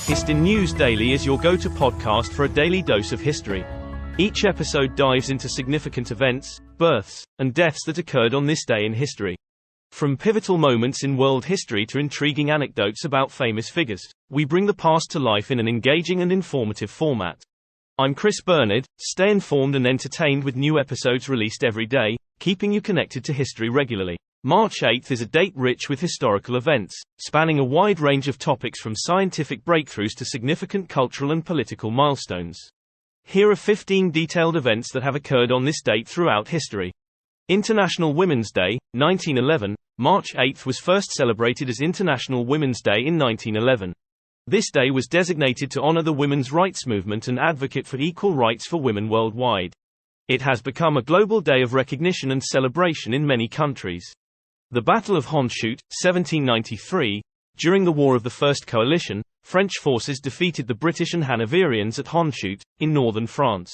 Histin News Daily is your go-to podcast for a daily dose of history. Each episode dives into significant events, births, and deaths that occurred on this day in history. From pivotal moments in world history to intriguing anecdotes about famous figures, we bring the past to life in an engaging and informative format. I'm Chris Bernard. Stay informed and entertained with new episodes released every day, keeping you connected to history regularly. March 8th is a date rich with historical events, spanning a wide range of topics from scientific breakthroughs to significant cultural and political milestones. Here are 15 detailed events that have occurred on this date throughout history. International Women's Day, 1911. March 8th was first celebrated as International Women's Day in 1911. This day was designated to honor the women's rights movement and advocate for equal rights for women worldwide. It has become a global day of recognition and celebration in many countries. The Battle of Hondschoote, 1793. During the War of the First Coalition, French forces defeated the British and Hanoverians at Hondschoote, in northern France.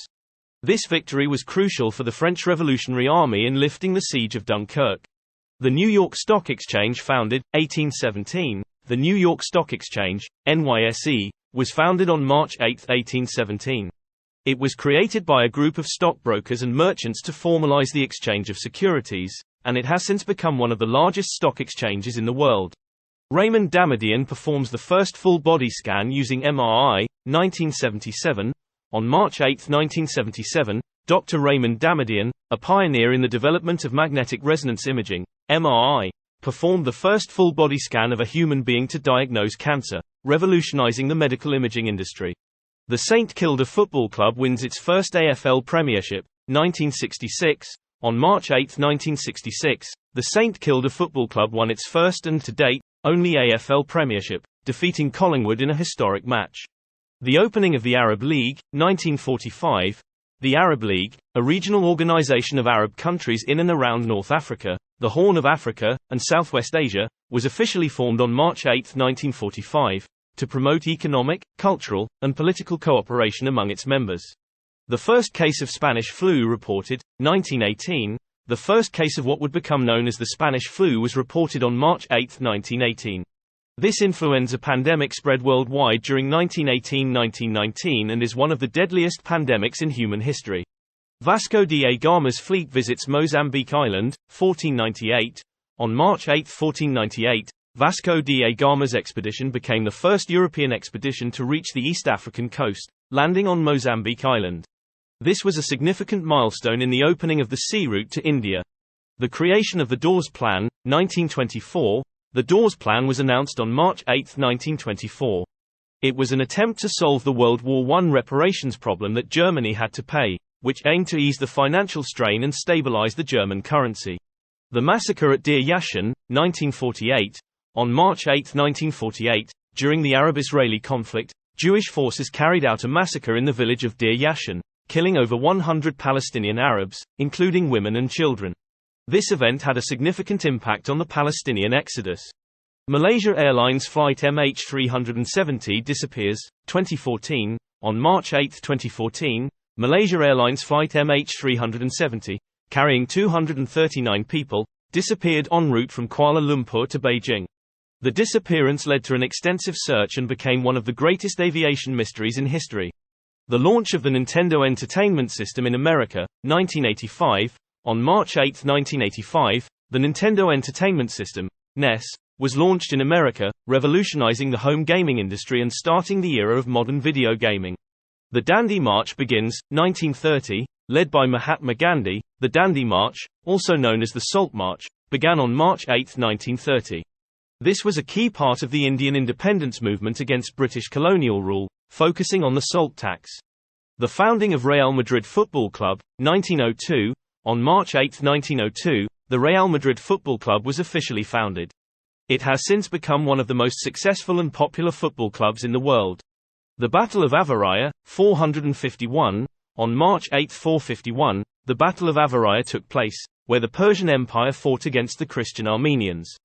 This victory was crucial for the French Revolutionary Army in lifting the siege of Dunkirk. The New York Stock Exchange, founded, 1817. The New York Stock Exchange, NYSE, was founded on March 8, 1817. It was created by a group of stockbrokers and merchants to formalize the exchange of securities, and it has since become one of the largest stock exchanges in the world. Raymond Damadian performs the first full-body scan using MRI, 1977. On March 8, 1977, Dr. Raymond Damadian, a pioneer in the development of magnetic resonance imaging, MRI, performed the first full-body scan of a human being to diagnose cancer, revolutionizing the medical imaging industry. The St Kilda Football Club wins its first AFL Premiership, 1966. On March 8, 1966, the St Kilda Football Club won its first and, to date, only AFL Premiership, defeating Collingwood in a historic match. The opening of the Arab League, 1945. The Arab League, a regional organization of Arab countries in and around North Africa, the Horn of Africa, and Southwest Asia, was officially formed on March 8, 1945, to promote economic, cultural, and political cooperation among its members. The first case of Spanish flu reported, 1918. The first case of what would become known as the Spanish flu was reported on March 8, 1918. This influenza pandemic spread worldwide during 1918–1919 and is one of the deadliest pandemics in human history. Vasco da Gama's fleet visits Mozambique Island, 1498. On March 8, 1498, Vasco da Gama's expedition became the first European expedition to reach the East African coast, landing on Mozambique Island. This was a significant milestone in the opening of the sea route to India. The creation of the Dawes Plan, 1924. The Dawes Plan was announced on March 8, 1924. It was an attempt to solve the World War I reparations problem that Germany had to pay, which aimed to ease the financial strain and stabilize the German currency. The massacre at Deir Yassin, 1948. On March 8, 1948, during the Arab-Israeli conflict, Jewish forces carried out a massacre in the village of Deir Yassin, killing over 100 Palestinian Arabs, including women and children. This event had a significant impact on the Palestinian exodus. Malaysia Airlines flight MH370 disappears, 2014. On March 8, 2014, Malaysia Airlines flight MH370, carrying 239 people, disappeared en route from Kuala Lumpur to Beijing. The disappearance led to an extensive search and became one of the greatest aviation mysteries in history. The launch of the Nintendo Entertainment System in America, 1985. On March 8, 1985, the Nintendo Entertainment System, NES, was launched in America, revolutionizing the home gaming industry and starting the era of modern video gaming. The Dandi March begins, 1930, led by Mahatma Gandhi. The Dandi March, also known as the Salt March, began on March 8, 1930. This was a key part of the Indian independence movement against British colonial rule, focusing on the salt tax. The founding of Real Madrid Football Club, 1902. On March 8, 1902, the Real Madrid Football Club was officially founded. It has since become one of the most successful and popular football clubs in the world. The Battle of Avaraya, 451. On March 8, 451, the Battle of Avaraya took place, where the Persian Empire fought against the Christian Armenians.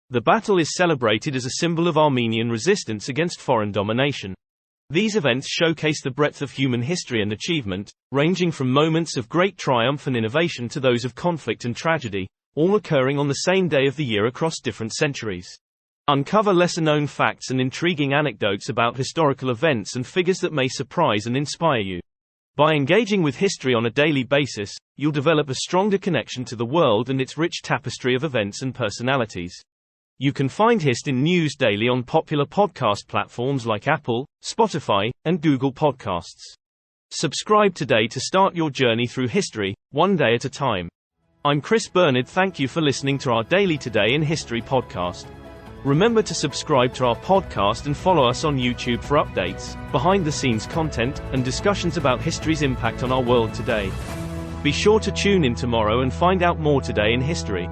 The battle is celebrated as a symbol of Armenian resistance against foreign domination. These events showcase the breadth of human history and achievement, ranging from moments of great triumph and innovation to those of conflict and tragedy, all occurring on the same day of the year across different centuries. Uncover lesser-known facts and intriguing anecdotes about historical events and figures that may surprise and inspire you. By engaging with history on a daily basis, you'll develop a stronger connection to the world and its rich tapestry of events and personalities. You can find Hist in News daily on popular podcast platforms like Apple, Spotify, and Google Podcasts. Subscribe today to start your journey through history, one day at a time. I'm Chris Bernard. Thank you for listening to our Daily Today in History podcast. Remember to subscribe to our podcast and follow us on YouTube for updates, behind-the-scenes content, and discussions about history's impact on our world today. Be sure to tune in tomorrow and find out more today in history.